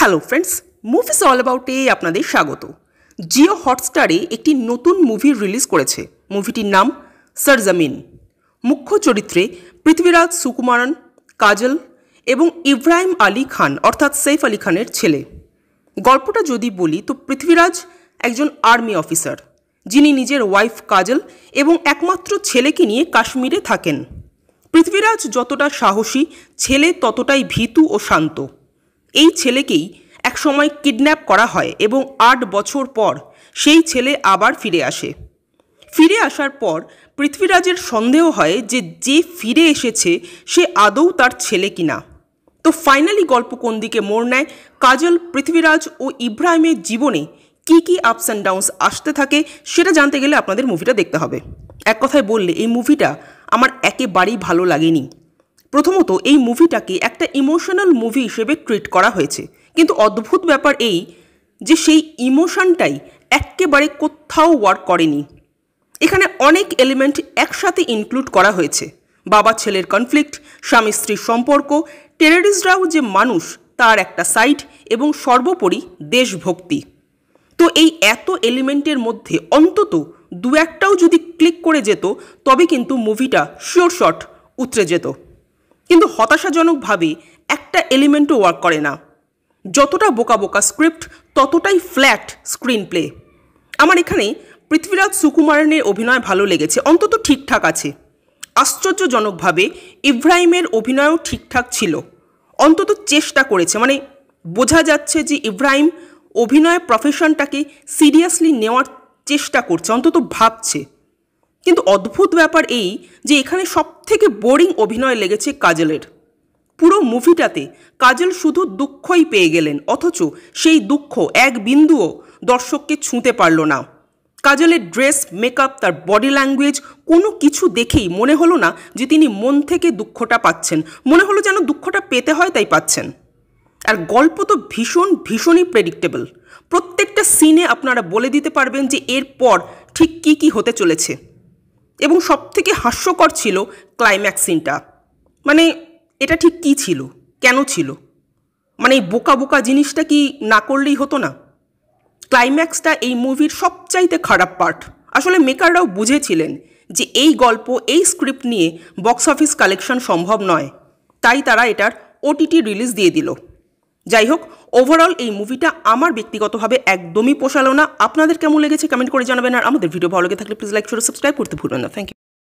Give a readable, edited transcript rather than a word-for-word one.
Hello friends, movies all অ্যাবাউটে আপনাদের স্বাগত। জিও হটস্টারে একটি নতুন মুভি রিলিজ করেছে। মুভিটির নাম সরজমিন। মুখ্য চরিত্রে পৃথ্বীরাজ সুকুমারন, কাজল এবং ইব্রাহিম আলী খান অর্থাৎ সৈফ আলী খানের ছেলে। গল্পটা যদি বলি তো পৃথ্বীরাজ একজন আর্মি অফিসার, যিনি নিজের ওয়াইফ কাজল এবং একমাত্র ছেলেকে নিয়ে কাশ্মীরে থাকেন। পৃথ্বীরাজ যতটা সাহসী, ছেলে ততটাই ভীতু ও শান্ত। এই ছেলেকেই একসময় কিডন্যাপ করা হয় এবং ৮ বছর পর সেই ছেলে আবার ফিরে আসে। ফিরে আসার পর পৃথ্বীরাজের সন্দেহ হয় যে ফিরে এসেছে সে আদৌ তার ছেলে কিনা। তো ফাইনালি গল্প কোন দিকে মোড় নেয়, কাজল, পৃথ্বীরাজ ও ইব্রাহিমের জীবনে কী কী আপস অ্যান্ড ডাউনস আসতে থাকে, সেটা জানতে গেলে আপনাদের মুভিটা দেখতে হবে। এক কথায় বললে এই মুভিটা আমার একেবারেই ভালো লাগেনি। প্রথমত, এই মুভিটাকে একটা ইমোশনাল মুভি হিসেবে ট্রিট করা হয়েছে, কিন্তু অদ্ভুত ব্যাপার এই যে সেই ইমোশনটাই একেবারে কোথাও ওয়ার্ক করেনি। এখানে অনেক এলিমেন্ট একসাথে ইনক্লুড করা হয়েছে। বাবা ছেলের কনফ্লিক্ট, স্বামী স্ত্রীর সম্পর্ক, টেররিস্টরাও যে মানুষ তার একটা সাইড, এবং সর্বোপরি দেশভক্তি। তো এই এত এলিমেন্টের মধ্যে অন্তত দু একটাও যদি ক্লিক করে যেত তবে কিন্তু মুভিটা শিওর শট উতরে যেত। কিন্তু হতাশাজনকভাবে একটা এলিমেন্টও ওয়ার্ক করে না। যতটা বোকা বোকা স্ক্রিপ্ট, ততটাই ফ্ল্যাট স্ক্রিন প্লে। আমার এখানে পৃথ্বীরাজ সুকুমারনের অভিনয় ভালো লেগেছে, অন্তত ঠিকঠাক আছে। আশ্চর্যজনকভাবে ইব্রাহিমের অভিনয়ও ঠিকঠাক ছিল, অন্তত চেষ্টা করেছে। মানে বোঝা যাচ্ছে যে ইব্রাহিম অভিনয় প্রফেশনটাকে সিরিয়াসলি নেওয়ার চেষ্টা করছে, অন্তত ভাবছে। কিন্তু অদ্ভুত ব্যাপার এই যে এখানে সবথেকে বোরিং অভিনয় লেগেছে কাজলের। পুরো মুভিটাতে কাজল শুধু দুঃখই পেয়ে গেলেন, অথচ সেই দুঃখ এক বিন্দুও দর্শককে ছুঁতে পারল না। কাজলের ড্রেস, মেকআপ, তার বডি ল্যাঙ্গুয়েজ, কোনো কিছু দেখেই মনে হলো না যে তিনি মন থেকে দুঃখটা পাচ্ছেন। মনে হলো যেন দুঃখটা পেতে হয় তাই পাচ্ছেন। আর গল্প তো ভীষণই প্রেডিক্টেবল। প্রত্যেকটা সিনে আপনারা বলে দিতে পারবেন যে এরপর ঠিক কী হতে চলেছে। এবং সবথেকে হাস্যকর ছিল ক্লাইম্যাক্স সিনটা। মানে এটা ঠিক কী ছিল, কেন ছিল? মানে এই বোকা বোকা জিনিসটা কি না করলেই হতো না? ক্লাইম্যাক্সটা এই মুভির সবচাইতে খারাপ পার্ট। আসলে মেকাররাও বুঝেছিলেন যে এই গল্প, এই স্ক্রিপ্ট নিয়ে বক্স অফিস কালেকশন সম্ভব নয়, তাই তারা এটার OTT রিলিজ দিয়ে দিল। যাই হোক, ওভারঅল এই মুভিটা আমার ব্যক্তিগতভাবে একদমই পোষালো না। আপনাদের কেমন লেগেছে কমেন্ট করে জানাবেন। আর আমাদের ভিডিও ভালো লেগে থাকলে প্লিজ লাইক, শেয়ার, সাবস্ক্রাইব করতে ভুলবেন না। Thank you.